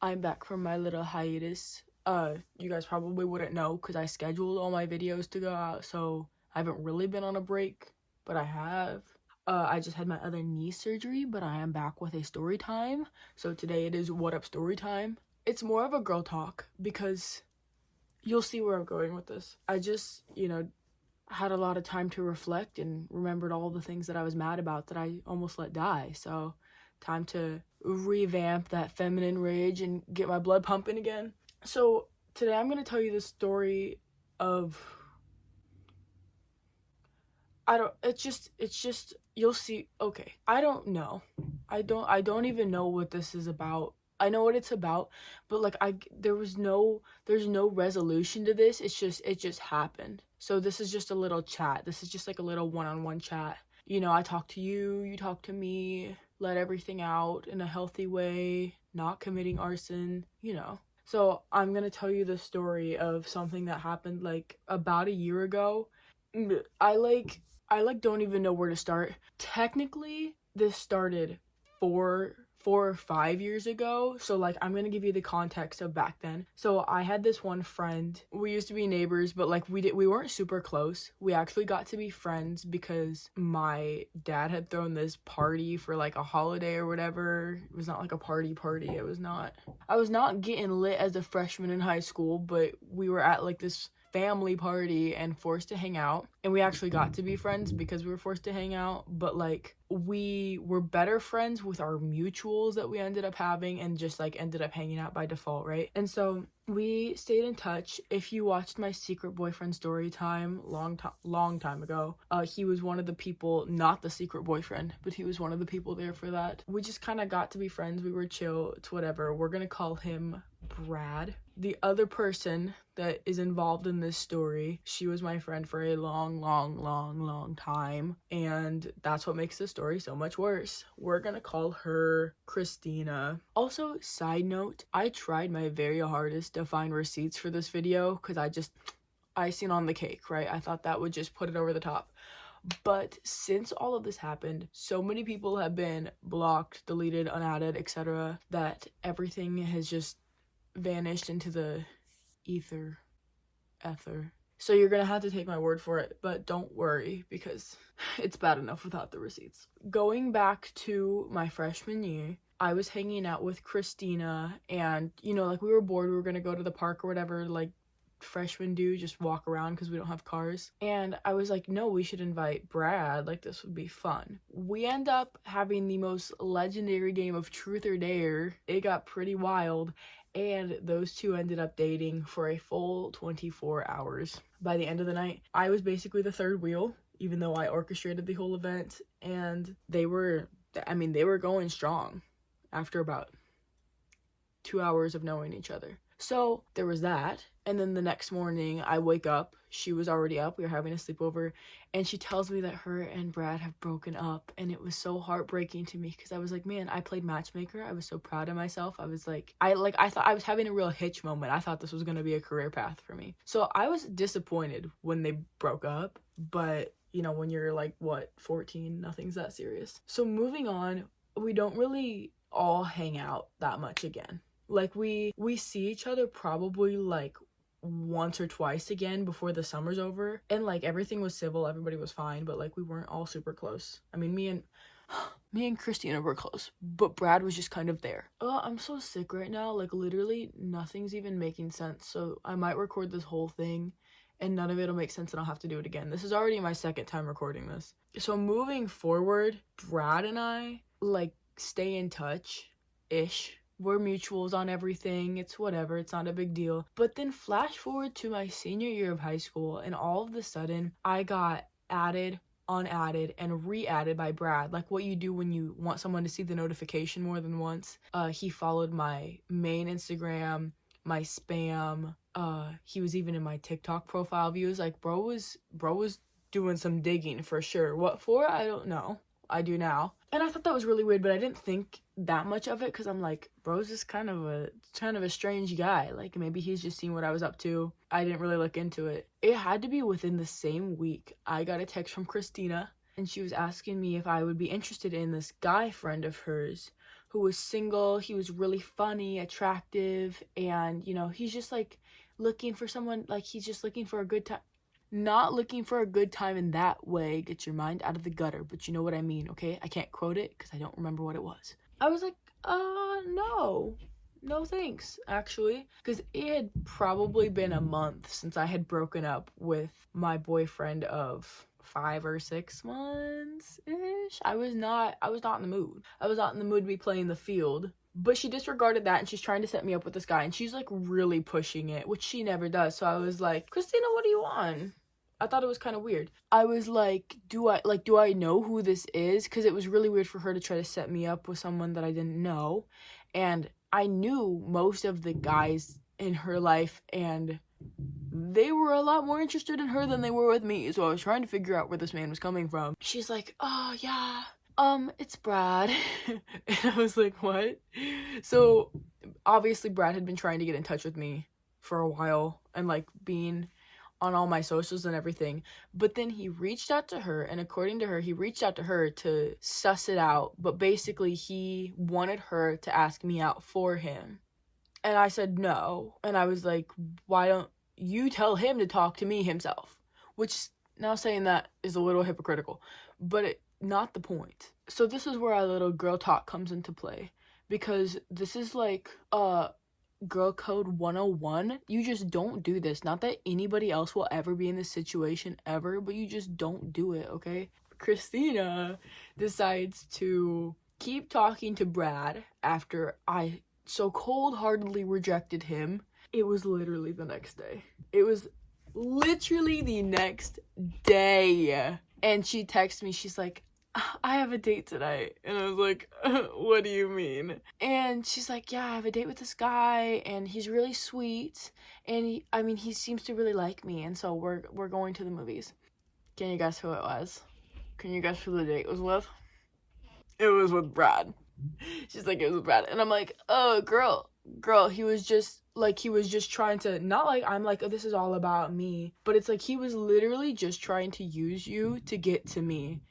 I'm back from my little hiatus. You guys probably wouldn't know because I scheduled all my videos to go out, so I haven't really been on a break, but I have. I just had my other knee surgery, but I am back with a story time. So today it is What Up Story Time. It's more of a girl talk because you'll see where I'm going with this. I just, had a lot of time to reflect and remembered all the things that I was mad about that I almost let die. So time to revamp that feminine rage and get my blood pumping again. So today I'm going to tell you the story of it's just you'll see. Okay, I don't know. I don't even know what this is about. I know what it's about, but like there's no resolution to this. It just happened. So this is just a little chat. This is just like a little one-on-one chat. I talk to you, you talk to me, let everything out in a healthy way, not committing arson. So I'm going to tell you the story of something that happened like about a year ago. I don't even know where to start. Technically, this started four or 5 years ago. So like I'm gonna give you the context of back then. So I had this one friend. We used to be neighbors, but like we weren't super close. We actually got to be friends because my dad had thrown this party for like a holiday or whatever. It was not like a party. It was not. I was not getting lit as a freshman in high school, but we were at like this family party and forced to hang out, and we actually got to be friends because we were forced to hang out, but like we were better friends with our mutuals that we ended up having and just like ended up hanging out by default, right? And so we stayed in touch. If you watched my secret boyfriend story time long time ago, he was one of the people, not the secret boyfriend, but he was one of the people there for that. We just kind of got to be friends. We were chill. It's whatever. We're gonna call him Brad. The other person that is involved in this story, she was my friend for a long time, and that's what makes the story so much worse. We're gonna call her Christina. Also, side note, I tried my very hardest to find receipts for this video because I just icing on the cake, right? I thought that would just put it over the top. But since all of this happened, so many people have been blocked, deleted, unadded, etc., that everything has just vanished into the ether. So you're gonna have to take my word for it, but don't worry because it's bad enough without the receipts. Going back to my freshman year, I was hanging out with Christina, and like we were bored, we were gonna go to the park or whatever, like freshmen do, just walk around because we don't have cars. And I was like, no, we should invite Brad, like this would be fun. We end up having the most legendary game of truth or dare. It got pretty wild, and those two ended up dating for a full 24 hours. By the end of the night, I was basically the third wheel, even though I orchestrated the whole event, and they were going strong after about 2 hours of knowing each other. So there was that. And then the next morning I wake up, she was already up, we were having a sleepover, and she tells me that her and Brad have broken up. And it was so heartbreaking to me because I was like, man, I played matchmaker. I was so proud of myself. I was like, I thought I was having a real hitch moment. I thought this was going to be a career path for me. So I was disappointed when they broke up, but when you're like 14, nothing's that serious. So moving on, we don't really all hang out that much again. Like we see each other probably like once or twice again before the summer's over, and like everything was civil, everybody was fine, but like we weren't all super close. I mean, me and Christina were close, but Brad was just kind of there. I'm so sick right now, like literally nothing's even making sense, so I might record this whole thing and none of it'll make sense and I'll have to do it again. This is already my second time recording this. So moving forward, Brad and I like stay in touch-ish. We're mutuals on everything. It's whatever. It's not a big deal. But then flash forward to my senior year of high school, and all of a sudden, I got added, unadded, and re-added by Brad. Like what you do when you want someone to see the notification more than once. He followed my main Instagram, my spam. He was even in my TikTok profile views. Like bro was doing some digging for sure. What for? I don't know. I do now. And I thought that was really weird, but I didn't think that much of it because I'm like, bro's just kind of a strange guy. Like maybe he's just seen what I was up to. I didn't really look into it. It had to be within the same week. I got a text from Christina, and she was asking me if I would be interested in this guy friend of hers who was single. He was really funny, attractive, and, you know, he's just, like, looking for someone, like, he's just looking for a good time. Not looking for a good time in that way, get your mind out of the gutter, but you know what I mean, okay? I can't quote it because I don't remember what it was. I was like, no thanks, actually, because it had probably been a month since I had broken up with my boyfriend of 5 or 6 months ish. I was not in the mood. I was not in the mood to be playing the field. But she disregarded that, and she's trying to set me up with this guy, and she's, like, really pushing it, which she never does. So I was like, Christina, what do you want? I thought it was kind of weird. I was like, do I know who this is? Because it was really weird for her to try to set me up with someone that I didn't know. And I knew most of the guys in her life, and they were a lot more interested in her than they were with me. So I was trying to figure out where this man was coming from. She's like, oh, yeah, it's Brad. And I was like, what? So obviously Brad had been trying to get in touch with me for a while and, like, being on all my socials and everything, but then he reached out to her, and according to her, he reached out to her to suss it out, but basically he wanted her to ask me out for him, and I said no, and I was like, why don't you tell him to talk to me himself? Which, now saying that is a little hypocritical, but not the point. So this is where our little girl talk comes into play, because this is like girl code 101. You just don't do this. Not that anybody else will ever be in this situation ever, but you just don't do it, okay? Christina decides to keep talking to Brad after I so cold-heartedly rejected him. It was literally the next day. It was literally the next day. And she texted me, she's like, I have a date tonight. And I was like, what do you mean? And she's like, yeah, I have a date with this guy, and he's really sweet, and he seems to really like me, and so we're going to the movies. Can you guess who it was? Can you guess who the date was with? It was with Brad. She's like, it was with Brad. And I'm like, oh, girl, he was just trying to, not like I'm like, oh, this is all about me, but it's like he was literally just trying to use you to get to me.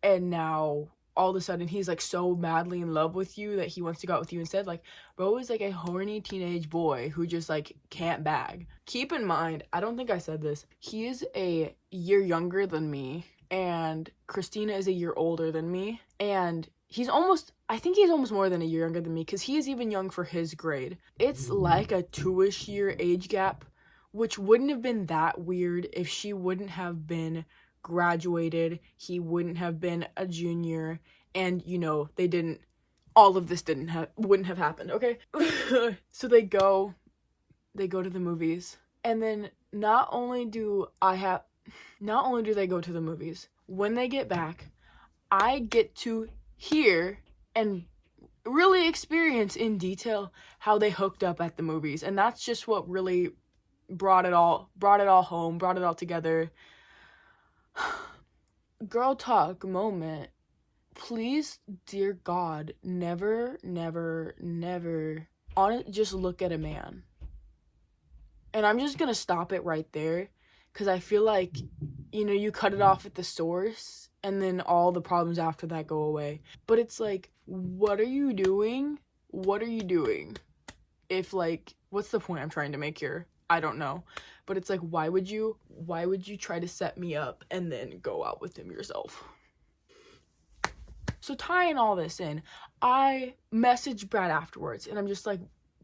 And now, all of a sudden, he's, like, so madly in love with you that he wants to go out with you instead. Like, bro is, like, a horny teenage boy who just, like, can't bag. Keep in mind, I don't think I said this, he is a year younger than me, and Christina is a year older than me, and I think he's almost more than a year younger than me, because he is even young for his grade. It's, like, a 2-ish year age gap, which wouldn't have been that weird if she wouldn't have been graduated, he wouldn't have been a junior, and, you know, all of this wouldn't have happened, okay? So they go to the movies, and then not only do they go to the movies, when they get back, I get to hear and really experience in detail how they hooked up at the movies, and that's just what really brought it all home, brought it all together. Girl talk moment. Please, dear God, never just look at a man. And I'm just gonna stop it right there, because I feel like, you know, you cut it off at the source and then all the problems after that go away. But it's like, what are you doing? If, like, what's the point I'm trying to make here? I don't know. But it's like, why would you try to set me up and then go out with him yourself? So tying all this in, I messaged Brad afterwards, and I'm just like,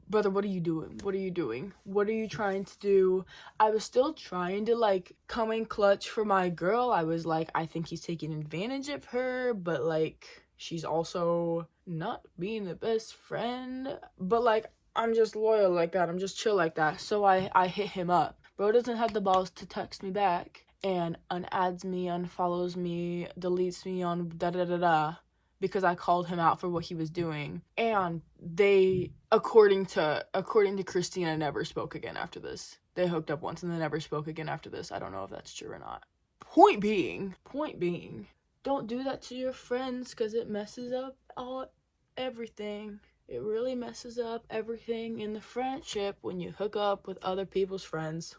brother, what are you doing? What are you trying to do? I was still trying to, like, come in clutch for my girl. I was like, I think he's taking advantage of her, but, like, she's also not being the best friend. But, like, I'm just loyal like that. I'm just chill like that. So I hit him up. Bro doesn't have the balls to text me back and unadds me, unfollows me, deletes me on da-da-da-da because I called him out for what he was doing. And they, according to Christina, never spoke again after this. They hooked up once and they never spoke again after this. I don't know if that's true or not. Point being, don't do that to your friends, because it messes up everything. It really messes up everything in the friendship when you hook up with other people's friends.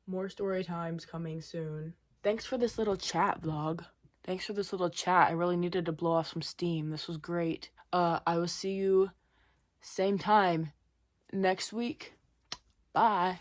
More story times coming soon. Thanks for this little chat vlog. Thanks for this little chat. I really needed to blow off some steam. This was great. I will see you same time next week. Bye.